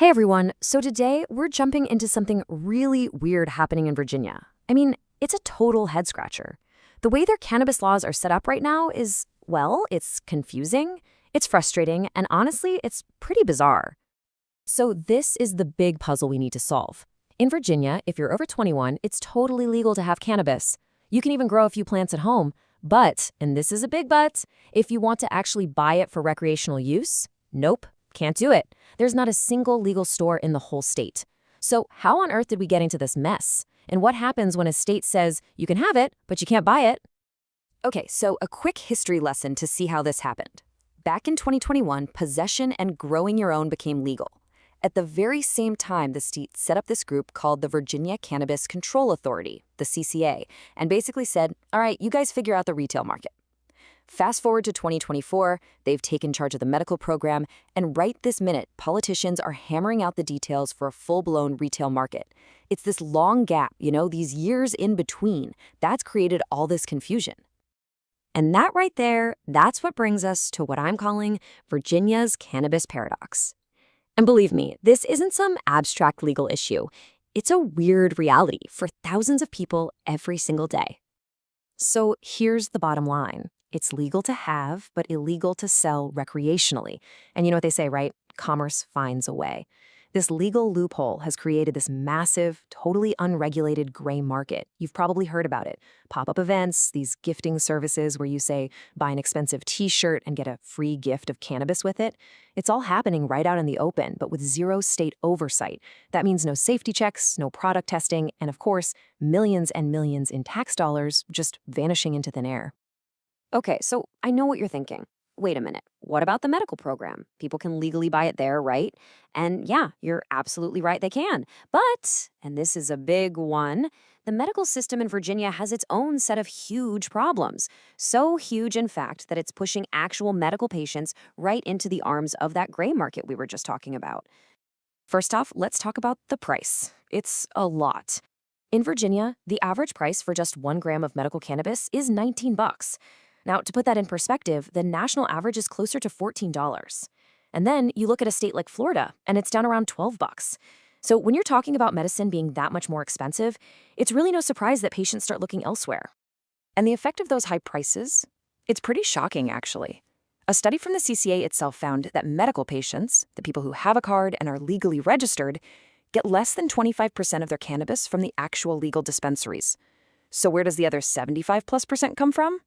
Hey everyone, so today we're jumping into something really weird happening in Virginia. It's a total head scratcher. The way their cannabis laws are set up right now is, well, it's confusing, it's frustrating, and honestly, it's pretty bizarre. So this is the big puzzle we need to solve. In Virginia, if you're over 21, it's totally legal to have cannabis. You can even grow a few plants at home, but, and this is a big but, if you want to actually buy it for recreational use, nope. Can't do it. There's not a single legal store in the whole state. So how on earth did we get into this mess? And what happens when a state says you can have it, but you can't buy it? Okay, so a quick history lesson to see how this happened. Back in 2021, possession and growing your own became legal. At the very same time, the state set up this group called the Virginia Cannabis Control Authority, the CCA, and basically said, all right, you guys figure out the retail market. Fast forward to 2024, they've taken charge of the medical program, and right this minute, politicians are hammering out the details for a full-blown retail market. It's this long gap, these years in between, that's created all this confusion. And that right there, that's what brings us to what I'm calling Virginia's cannabis paradox. And believe me, this isn't some abstract legal issue. It's a weird reality for thousands of people every single day. So here's the bottom line. It's legal to have, but illegal to sell recreationally. And you know what they say, right? Commerce finds a way. This legal loophole has created this massive, totally unregulated gray market. You've probably heard about it. Pop-up events, these gifting services where you say, buy an expensive t-shirt and get a free gift of cannabis with it. It's all happening right out in the open, but with zero state oversight. That means no safety checks, no product testing, and of course, millions and millions in tax dollars just vanishing into thin air. Okay, so I know what you're thinking. Wait a minute, what about the medical program? People can legally buy it there, right? And yeah, you're absolutely right, they can. But, and this is a big one, the medical system in Virginia has its own set of huge problems. So huge, in fact, that it's pushing actual medical patients right into the arms of that gray market we were just talking about. First off, let's talk about the price. It's a lot. In Virginia, the average price for just 1 gram of medical cannabis is $19. Now, to put that in perspective, the national average is closer to $14. And then you look at a state like Florida, and it's down around $12. So when you're talking about medicine being that much more expensive, it's really no surprise that patients start looking elsewhere. And the effect of those high prices? It's pretty shocking, actually. A study from the CCA itself found that medical patients, the people who have a card and are legally registered, get less than 25% of their cannabis from the actual legal dispensaries. So where does the other 75+% come from?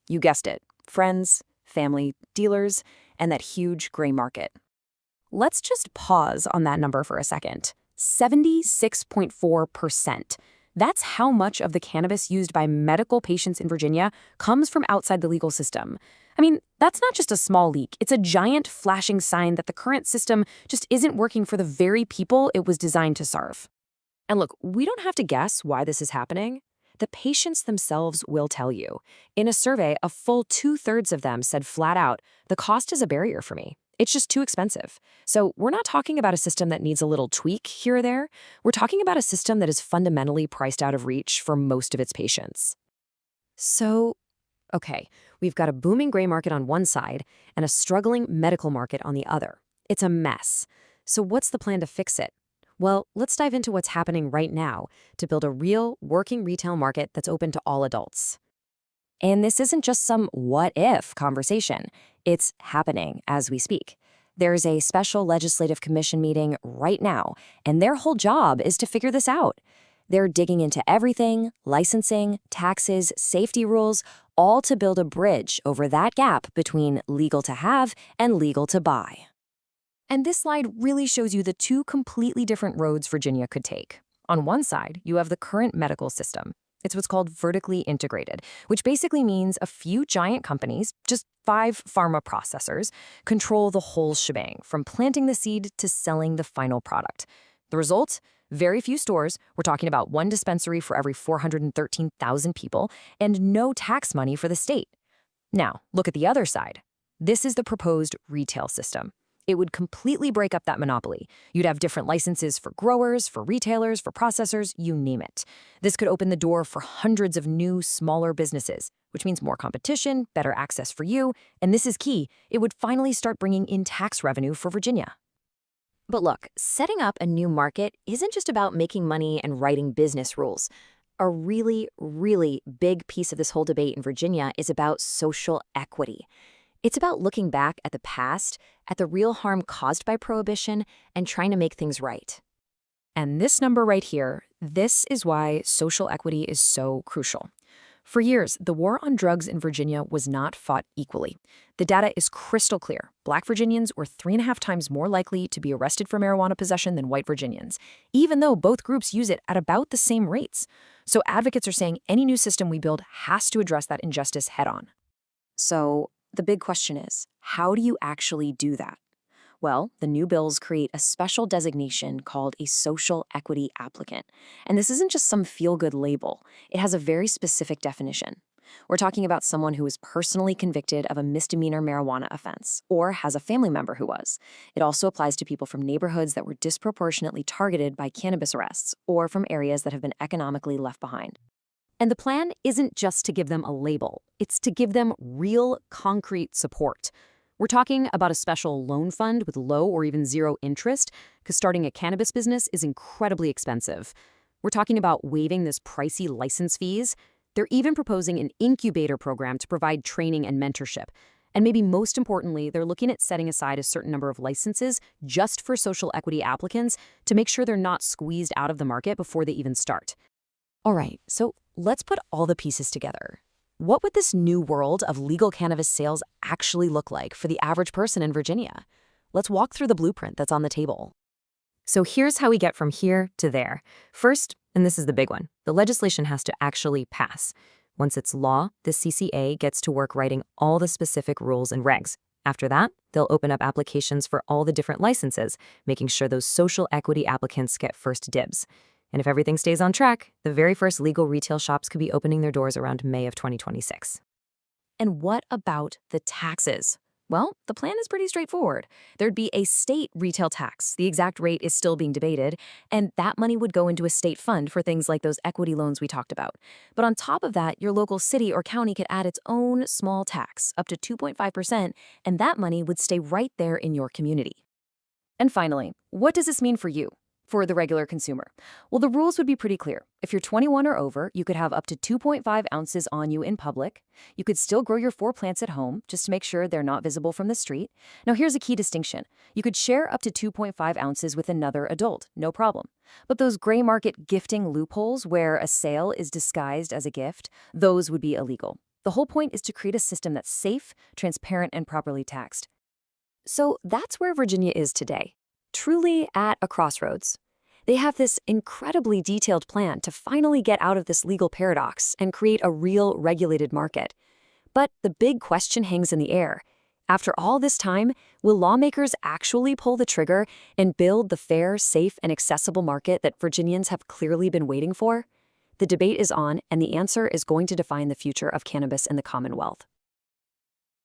You guessed it, friends, family, dealers, and that huge gray market. Let's just pause on that number for a second. 76.4%. That's how much of the cannabis used by medical patients in Virginia comes from outside the legal system. That's not just a small leak. It's a giant flashing sign that the current system just isn't working for the very people it was designed to serve. And look, we don't have to guess why this is happening. The patients themselves will tell you. In a survey, a full 2/3 of them said flat out, the cost is a barrier for me. It's just too expensive. So we're not talking about a system that needs a little tweak here or there. We're talking about a system that is fundamentally priced out of reach for most of its patients. So, okay, we've got a booming gray market on one side and a struggling medical market on the other. It's a mess. So what's the plan to fix it? Well, let's dive into what's happening right now to build a real, working retail market that's open to all adults. And this isn't just some what-if conversation. It's happening as we speak. There's a special legislative commission meeting right now, and their whole job is to figure this out. They're digging into everything, licensing, taxes, safety rules, all to build a bridge over that gap between legal to have and legal to buy. And this slide really shows you the two completely different roads Virginia could take. On one side, you have the current medical system. It's what's called vertically integrated, which basically means a few giant companies, just 5 pharma processors, control the whole shebang, from planting the seed to selling the final product. The result? Very few stores. We're talking about 1 dispensary for every 413,000 people, and no tax money for the state. Now, look at the other side. This is the proposed retail system. It would completely break up that monopoly. You'd have different licenses for growers, for retailers, for processors, you name it. This could open the door for hundreds of new, smaller businesses, which means more competition, better access for you, and this is key, it would finally start bringing in tax revenue for Virginia. But look, setting up a new market isn't just about making money and writing business rules. A really, really big piece of this whole debate in Virginia is about social equity. It's about looking back at the past, at the real harm caused by prohibition, and trying to make things right. And this number right here, this is why social equity is so crucial. For years, the war on drugs in Virginia was not fought equally. The data is crystal clear. Black Virginians were 3.5 times more likely to be arrested for marijuana possession than white Virginians, even though both groups use it at about the same rates. So advocates are saying any new system we build has to address that injustice head-on. So the big question is, how do you actually do that? Well, the new bills create a special designation called a social equity applicant. And this isn't just some feel-good label. It has a very specific definition. We're talking about someone who was personally convicted of a misdemeanor marijuana offense or has a family member who was. It also applies to people from neighborhoods that were disproportionately targeted by cannabis arrests or from areas that have been economically left behind. And the plan isn't just to give them a label. It's to give them real, concrete support. We're talking about a special loan fund with low or even zero interest, because starting a cannabis business is incredibly expensive. We're talking about waiving this pricey license fees. They're even proposing an incubator program to provide training and mentorship. And maybe most importantly, they're looking at setting aside a certain number of licenses just for social equity applicants to make sure they're not squeezed out of the market before they even start. All right, so let's put all the pieces together. What would this new world of legal cannabis sales actually look like for the average person in Virginia? Let's walk through the blueprint that's on the table. So here's how we get from here to there. First, and this is the big one, the legislation has to actually pass. Once it's law, the CCA gets to work writing all the specific rules and regs. After that, they'll open up applications for all the different licenses, making sure those social equity applicants get first dibs. And if everything stays on track, the very first legal retail shops could be opening their doors around May of 2026. And what about the taxes? Well, the plan is pretty straightforward. There'd be a state retail tax. The exact rate is still being debated, and that money would go into a state fund for things like those equity loans we talked about. But on top of that, your local city or county could add its own small tax, up to 2.5%, and that money would stay right there in your community. And finally, what does this mean for you? For the regular consumer? Well, the rules would be pretty clear. If you're 21 or over, you could have up to 2.5 ounces on you in public. You could still grow your 4 plants at home, just to make sure they're not visible from the street. Now, here's a key distinction. You could share up to 2.5 ounces with another adult, no problem. But those gray market gifting loopholes where a sale is disguised as a gift, those would be illegal. The whole point is to create a system that's safe, transparent, and properly taxed. So that's where Virginia is today. Truly at a crossroads. They have this incredibly detailed plan to finally get out of this legal paradox and create a real regulated market. But the big question hangs in the air. After all this time, will lawmakers actually pull the trigger and build the fair, safe, and accessible market that Virginians have clearly been waiting for? The debate is on, and the answer is going to define the future of cannabis in the Commonwealth.